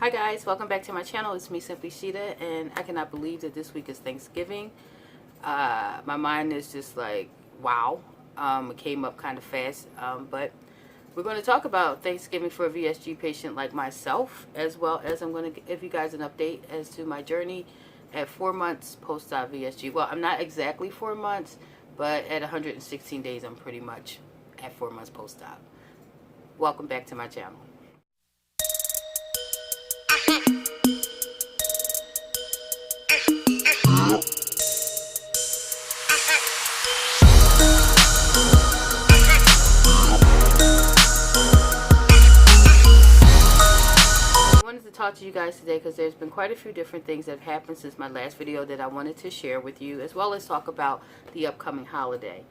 Hi guys, welcome back to my channel. It's me, Simply Sheeta, and I cannot believe that this week is Thanksgiving. My mind is just like, wow. It came up kind of fast, but we're going to talk about Thanksgiving for a VSG patient like myself, as well as I'm going to give you guys an update as to my journey at 4 months post-op VSG. Well, I'm not exactly 4 months, but at 116 days, I'm pretty much at 4 months post-op. Welcome back to my channel. Talk to you guys today because there's been quite a few different things that have happened since my last video that I wanted to share with you, as well as talk about the upcoming holiday.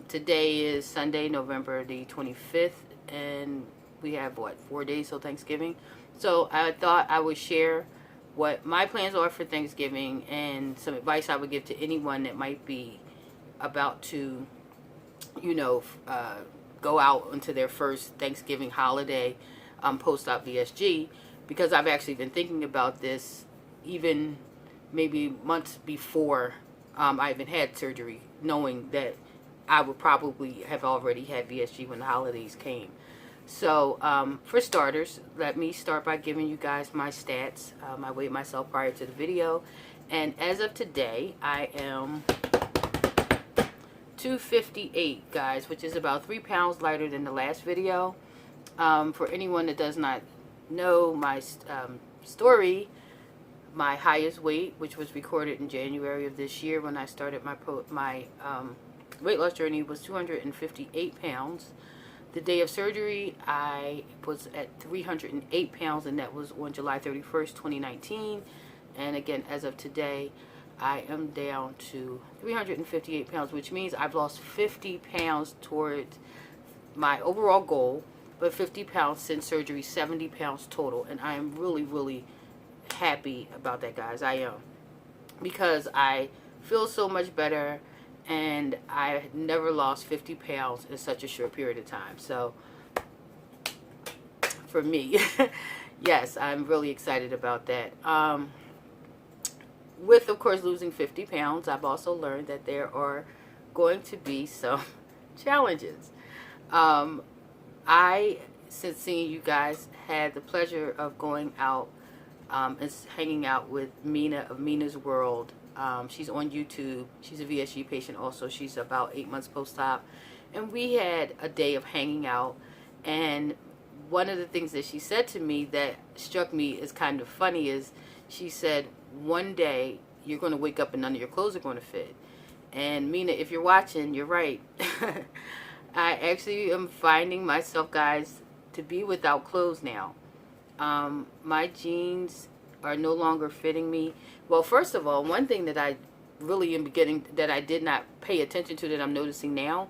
Today is Sunday, November the 25th, and we have, what, 4 days till Thanksgiving? So I thought I would share what my plans are for Thanksgiving and some advice I would give to anyone that might be about to, you know, go out into their first Thanksgiving holiday post-op VSG. Because I've actually been thinking about this even maybe months before I even had surgery, knowing that I would probably have already had VSG when the holidays came. So for starters, let me start by giving you guys my stats. I weighed myself prior to the video, and as of today, I am 258, guys, which is about 3 pounds lighter than the last video. For anyone that does not know my story, my highest weight, which was recorded in January of this year when I started my weight loss journey, was 258 pounds. The day of surgery, I was at 308 pounds, and that was on July 31st, 2019. And again, as of today, I am down to 358 pounds, which means I've lost 50 pounds towards my overall goal. But 50 pounds since surgery, 70 pounds total. And I am really, really happy about that, guys. I am. Because I feel so much better, and I never lost 50 pounds in such a short period of time. So, for me, yes, I'm really excited about that. With, of course, losing 50 pounds, I've also learned that there are going to be some challenges. I, since seeing you guys, had the pleasure of going out and hanging out with Mina of Mina's World. She's on YouTube. She's a VSG patient also. She's about 8 months post-op. And we had a day of hanging out. And one of the things that she said to me that struck me as kind of funny is she said, one day you're going to wake up and none of your clothes are going to fit. And Mina, if you're watching, you're right. I actually am finding myself, guys, to be without clothes now. My jeans are no longer fitting me. Well, first of all, one thing that I really am beginning, that I did not pay attention to, that I'm noticing now,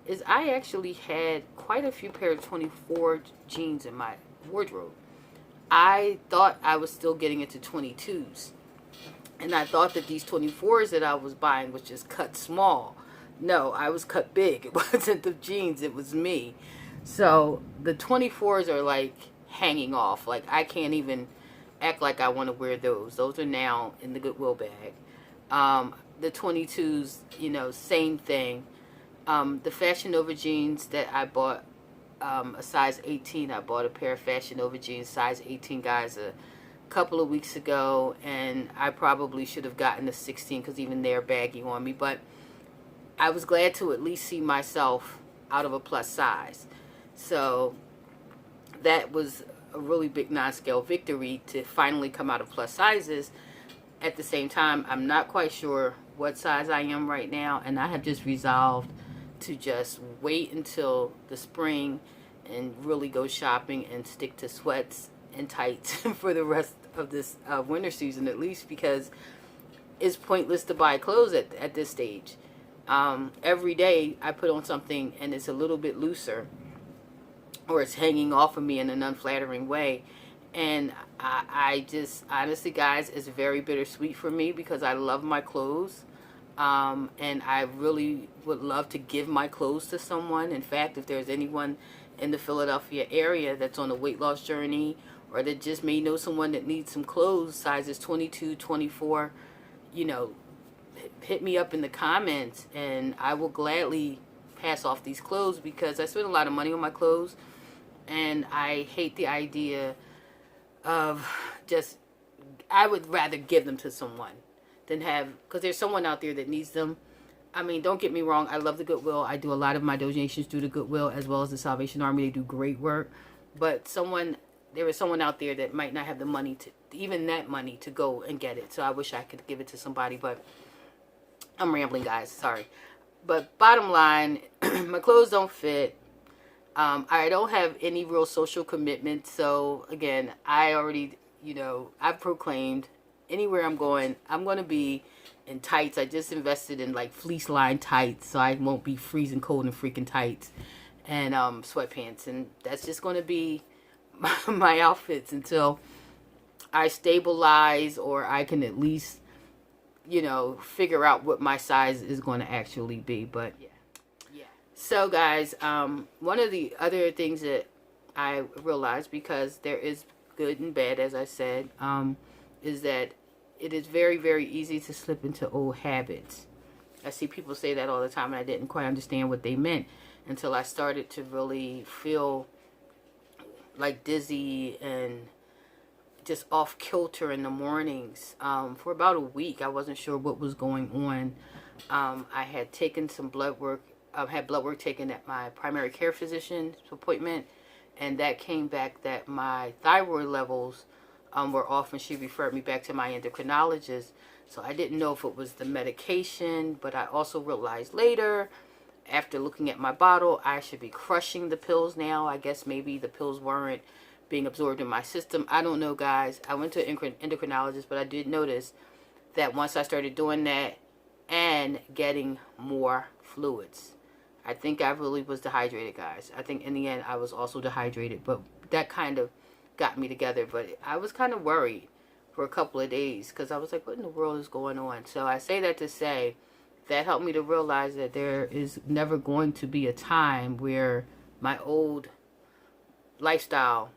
is I actually had quite a few pair of 24 jeans in my wardrobe. I thought I was still getting into 22s. And I thought that these 24s that I was buying was just cut small. No, I was cut big. It wasn't the jeans, it was me. So the 24s are like hanging off. Like I can't even act like I want to wear those. Those are now in the Goodwill bag. The 22s, you know, same thing. The Fashion Nova jeans that I bought, a size 18. I bought a pair of Fashion Nova jeans, size 18, guys, a couple of weeks ago. And I probably should have gotten a 16 because even they're baggy on me. But I was glad to at least see myself out of a plus size. So that was a really big non-scale victory to finally come out of plus sizes. At the same time, I'm not quite sure what size I am right now, and I have just resolved to just wait until the spring and really go shopping and stick to sweats and tights for the rest of this winter season, at least, because it's pointless to buy clothes at this stage. Every day I put on something and it's a little bit looser, or it's hanging off of me in an unflattering way, and I just, honestly, guys, it's very bittersweet for me because I love my clothes, and I really would love to give my clothes to someone. In fact, if there's anyone in the Philadelphia area that's on a weight loss journey or that just may know someone that needs some clothes, sizes 22, 24, you know, hit me up in the comments, and I will gladly pass off these clothes, because I spend a lot of money on my clothes, and I hate the idea of just, I would rather give them to someone than have, because there's someone out there that needs them. I mean, don't get me wrong, I love the Goodwill. I do a lot of my donations through the Goodwill, as well as the Salvation Army. They do great work. But there is someone out there that might not have the money to, even that money, to go and get it. So I wish I could give it to somebody, but I'm rambling, guys. Sorry. But bottom line, my clothes don't fit. I don't have any real social commitment. So again, I already, I've proclaimed anywhere I'm going to be in tights. I just invested in like fleece lined tights, so I won't be freezing cold in freaking tights, and sweatpants, and that's just going to be my outfits until I stabilize, or I can at least, figure out what my size is going to actually be. But yeah. So guys, one of the other things that I realized, because there is good and bad, as I said, is that it is very, very easy to slip into old habits. I see people say that all the time, and I didn't quite understand what they meant until I started to really feel like dizzy and just off kilter in the mornings. For about a week, I wasn't sure what was going on. I had taken some blood work. I had blood work taken at my primary care physician's appointment, and that came back that my thyroid levels were off, and she referred me back to my endocrinologist. So I didn't know if it was the medication, but I also realized later, after looking at my bottle, I should be crushing the pills now. I guess maybe the pills weren't being absorbed in my system. I don't know, guys. I went to an endocrinologist, but I did notice that once I started doing that and getting more fluids, I think I really was dehydrated, guys. I think in the end I was also dehydrated, but that kind of got me together. But I was kind of worried for a couple of days, because I was like, what in the world is going on? So I say that to say that helped me to realize that there is never going to be a time where my old lifestyle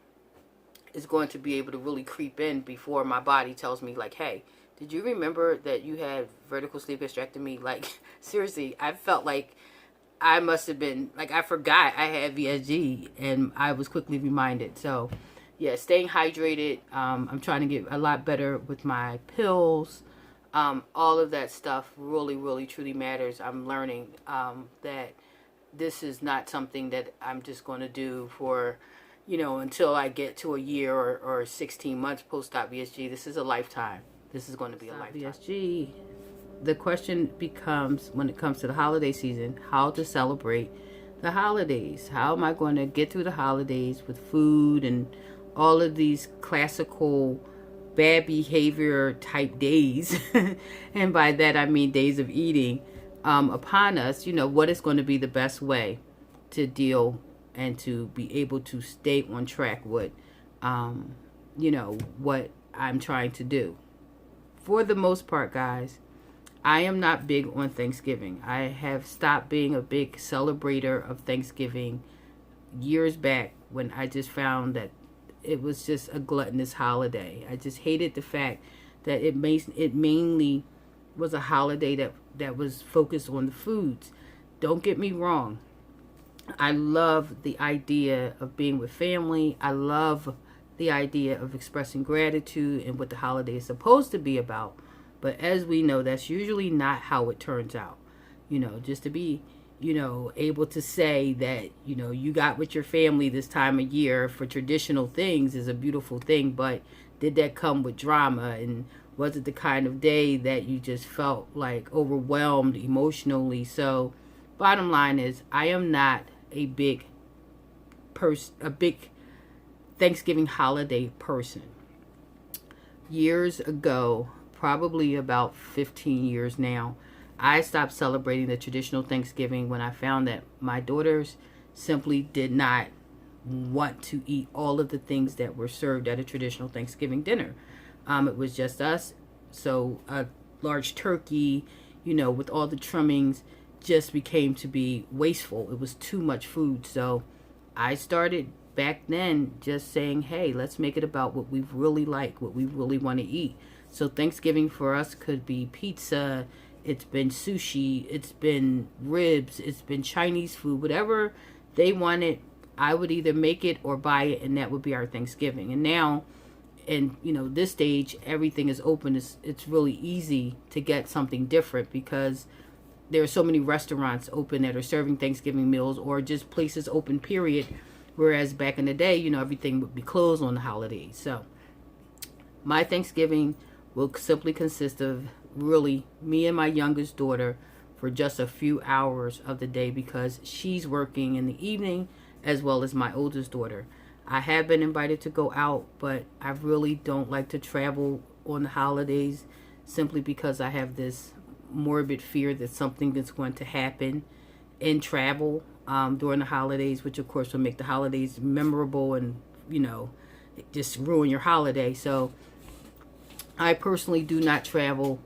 is going to be able to really creep in before my body tells me, like, hey, did you remember that you had vertical sleeve hysterectomy? Like, seriously, I felt like I must have been, like, I forgot I had VSG, and I was quickly reminded. So yeah, staying hydrated. I'm trying to get a lot better with my pills. All of that stuff really, really, truly matters. I'm learning that this is not something that I'm just going to do for, until I get to a year or 16 months post-op VSG. This is a lifetime. This is going to be a lifetime. VSG. The question becomes, when it comes to the holiday season, how to celebrate the holidays. How am I going to get through the holidays with food and all of these classical bad behavior type days? And by that I mean days of eating upon us. What is going to be the best way to deal and to be able to stay on track with what I'm trying to do. For the most part, guys, I am not big on Thanksgiving. I have stopped being a big celebrator of Thanksgiving years back, when I just found that it was just a gluttonous holiday. I just hated the fact that it mainly was a holiday that was focused on the foods. Don't get me wrong. I love the idea of being with family. I love the idea of expressing gratitude and what the holiday is supposed to be about. But as we know, that's usually not how it turns out. Just to be, able to say that, you got with your family this time of year for traditional things is a beautiful thing. But did that come with drama? And was it the kind of day that you just felt like overwhelmed emotionally? So bottom line is, I am not a big Thanksgiving holiday person. Years ago, probably about 15 years now, I stopped celebrating the traditional Thanksgiving when I found that my daughters simply did not want to eat all of the things that were served at a traditional Thanksgiving dinner. It was just us. So a large turkey, with all the trimmings, just became to be wasteful. It was too much food. So I started back then, just saying, hey, let's make it about what we really like, what we really want to eat. So Thanksgiving for us could be pizza, it's been sushi, it's been ribs, it's been Chinese food, whatever they wanted. I would either make it or buy it, and that would be our Thanksgiving. And now, in this stage, everything is open. It's really easy to get something different because there are so many restaurants open that are serving Thanksgiving meals, or just places open, period. Whereas back in the day, everything would be closed on the holidays. So my Thanksgiving will simply consist of really me and my youngest daughter for just a few hours of the day, because she's working in the evening, as well as my oldest daughter. I have been invited to go out, but I really don't like to travel on the holidays, simply because I have this morbid fear that something is going to happen in travel during the holidays, which of course will make the holidays memorable and, just ruin your holiday. So I personally do not travel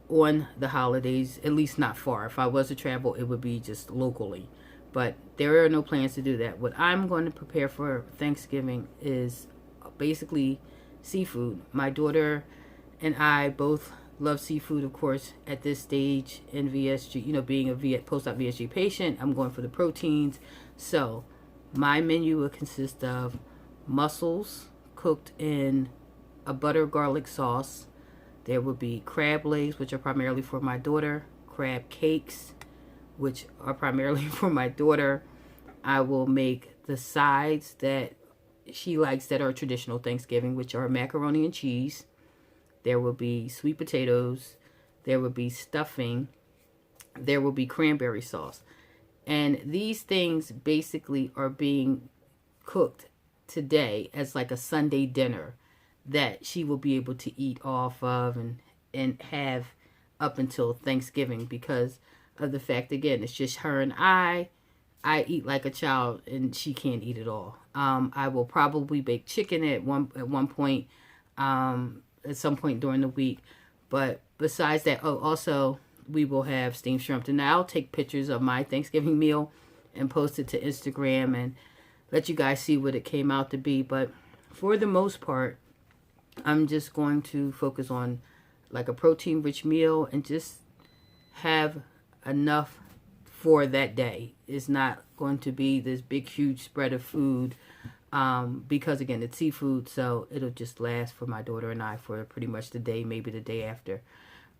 on the holidays, at least not far. If I was to travel, it would be just locally. But there are no plans to do that. What I'm going to prepare for Thanksgiving is basically seafood. My daughter and I both love seafood, of course, at this stage in VSG. Being a post-op VSG patient, I'm going for the proteins. So my menu will consist of mussels cooked in a butter garlic sauce. There will be crab legs, which are primarily for my daughter, crab cakes, which are primarily for my daughter. I will make the sides that she likes that are traditional Thanksgiving, which are macaroni and cheese. There will be sweet potatoes. There will be stuffing. There will be cranberry sauce. And these things basically are being cooked today as like a Sunday dinner that she will be able to eat off of and have up until Thanksgiving, because of the fact, again, it's just her and I eat like a child, and she can't eat it all. I will probably bake chicken at one point, at some point during the week. But besides that, also we will have steamed shrimp. And I'll take pictures of my Thanksgiving meal and post it to Instagram and let you guys see what it came out to be. But for the most part, I'm just going to focus on like a protein-rich meal and just have enough for that day. It's not going to be this big, huge spread of food because, again, it's seafood, so it'll just last for my daughter and I for pretty much the day, maybe the day after.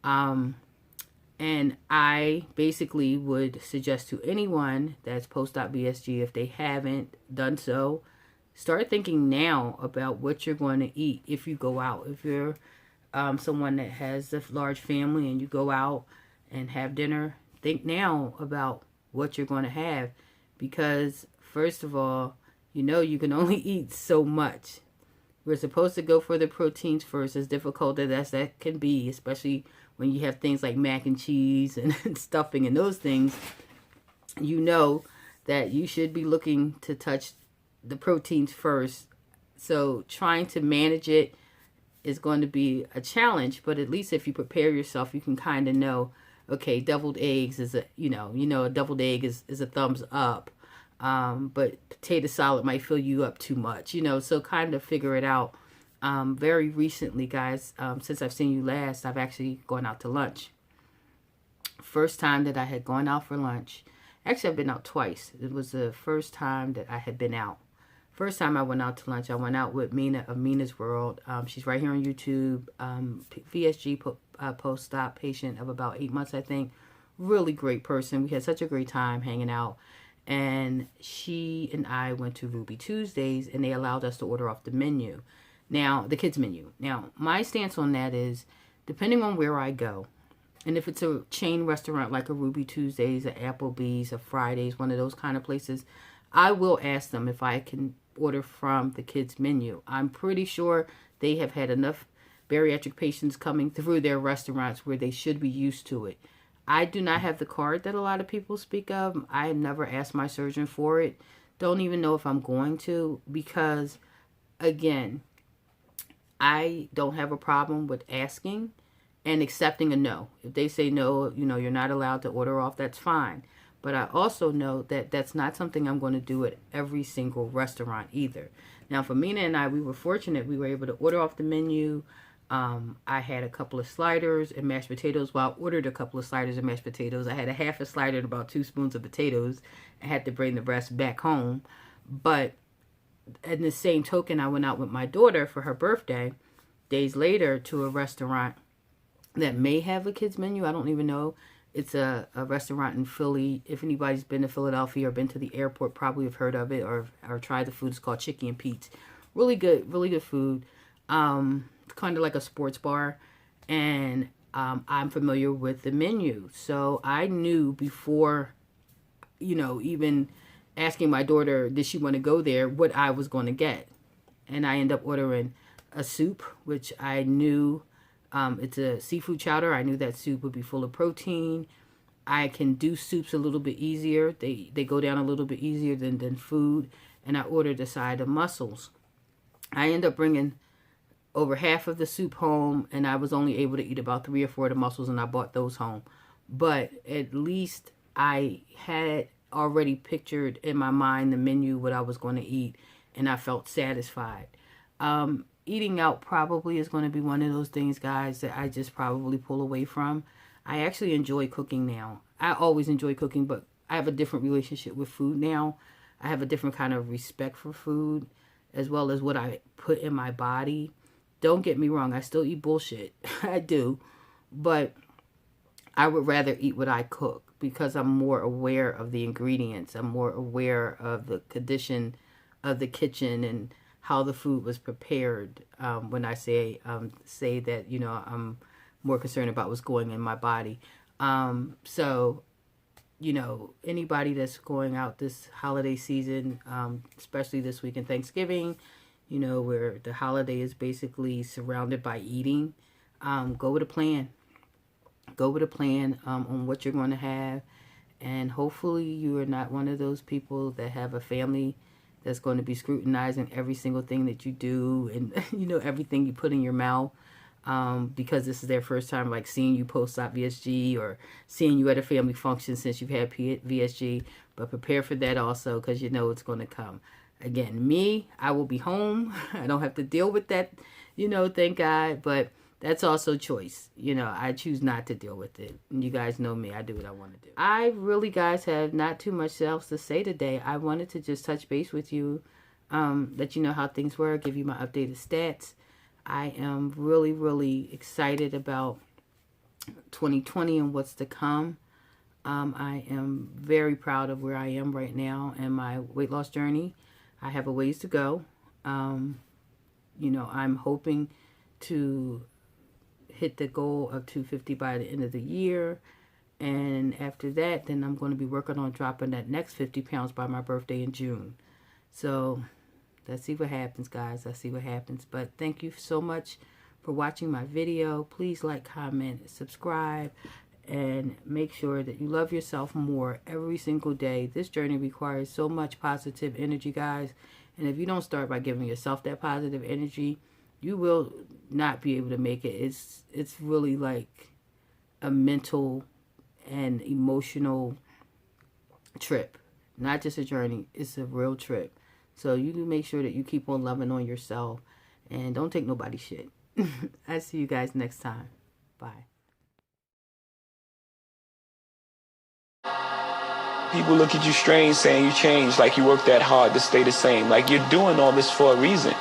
And I basically would suggest to anyone that's post-op VSG, if they haven't done so, start thinking now about what you're going to eat if you go out. If you're someone that has a large family and you go out and have dinner, think now about what you're going to have, because first of all, you can only eat so much. We're supposed to go for the proteins first, as difficult as that can be, especially when you have things like mac and cheese and stuffing and those things. That you should be looking to touch the proteins first. So trying to manage it is going to be a challenge, but at least if you prepare yourself, you can kind of know, okay, deviled eggs is a deviled egg is a thumbs up. But potato salad might fill you up too much, so kind of figure it out. Very recently, guys, since I've seen you last, I've actually gone out to lunch. First time that I had gone out for lunch. Actually, I've been out twice. It was the first time that I had been out. First time I went out to lunch, I went out with Mina of Mina's World. She's right here on YouTube. VSG post-op patient of about 8 months, I think. Really great person. We had such a great time hanging out. And she and I went to Ruby Tuesdays, and they allowed us to order off the menu. Now, the kids' menu. Now, my stance on that is, depending on where I go, and if it's a chain restaurant like a Ruby Tuesdays, a Applebee's, a Fridays, one of those kind of places, I will ask them if I can order from the kids' menu. I'm pretty sure they have had enough bariatric patients coming through their restaurants where they should be used to it. I do not have the card that a lot of people speak of. I never asked my surgeon for it. Don't even know if I'm going to, because, again, I don't have a problem with asking and accepting a no. If they say no, you're not allowed to order off, that's fine. But I also know that that's not something I'm going to do at every single restaurant either. Now, for Mina and I, we were fortunate. We were able to order off the menu. I had a couple of sliders and mashed potatoes. Well, I ordered a couple of sliders and mashed potatoes. I had a half a slider and about 2 spoons of potatoes. I had to bring the rest back home. But in the same token, I went out with my daughter for her birthday days later to a restaurant that may have a kids menu. I don't even know. It's a restaurant in Philly. If anybody's been to Philadelphia or been to the airport, probably have heard of it or tried the food. It's called Chicky and Pete's. Really good food. It's kind of like a sports bar. And I'm familiar with the menu. So I knew before, even asking my daughter, did she want to go there, what I was going to get. And I ended up ordering a soup, which I knew, it's a seafood chowder. I knew that soup would be full of protein. I can do soups a little bit easier. They go down a little bit easier than food. And I ordered a side of mussels. I ended up bringing over half of the soup home, and I was only able to eat about 3 or 4 of the mussels, and I brought those home. But at least I had already pictured in my mind the menu, what I was going to eat, and I felt satisfied. Eating out probably is going to be one of those things, guys, that I just probably pull away from. I actually enjoy cooking now. I always enjoy cooking, but I have a different relationship with food now. I have a different kind of respect for food, as well as what I put in my body. Don't get me wrong, I still eat bullshit. I do. But I would rather eat what I cook because I'm more aware of the ingredients. I'm more aware of the condition of the kitchen and how the food was prepared. When I say that, I'm more concerned about what's going in my body. So, anybody that's going out this holiday season, especially this week in Thanksgiving, where the holiday is basically surrounded by eating, go with a plan. Go with a plan on what you're going to have. And hopefully you are not one of those people that have a family that's going to be scrutinizing every single thing that you do and, everything you put in your mouth. Because this is their first time, like, seeing you post out VSG or seeing you at a family function since you've had VSG. But prepare for that also, because you know it's going to come. Again, me, I will be home. I don't have to deal with that, thank God. But that's also choice. I choose not to deal with it. And you guys know me. I do what I want to do. I really, guys, have not too much else to say today. I wanted to just touch base with you, let you know how things were, give you my updated stats. I am really, really excited about 2020 and what's to come. I am very proud of where I am right now and my weight loss journey. I have a ways to go. I'm hoping to hit the goal of 250 by the end of the year. And after that, then I'm going to be working on dropping that next 50 pounds by my birthday in June. So let's see what happens, guys. Let's see what happens. But thank you so much for watching my video. Please like, comment, subscribe, and make sure that you love yourself more every single day. This journey requires so much positive energy, guys. And if you don't start by giving yourself that positive energy, you will not be able to make it. It's really like a mental and emotional trip. Not just a journey. It's a real trip. So you can make sure that you keep on loving on yourself and don't take nobody's shit. I'll see you guys next time. Bye. People look at you strange saying you changed, like you worked that hard to stay the same. Like you're doing all this for a reason.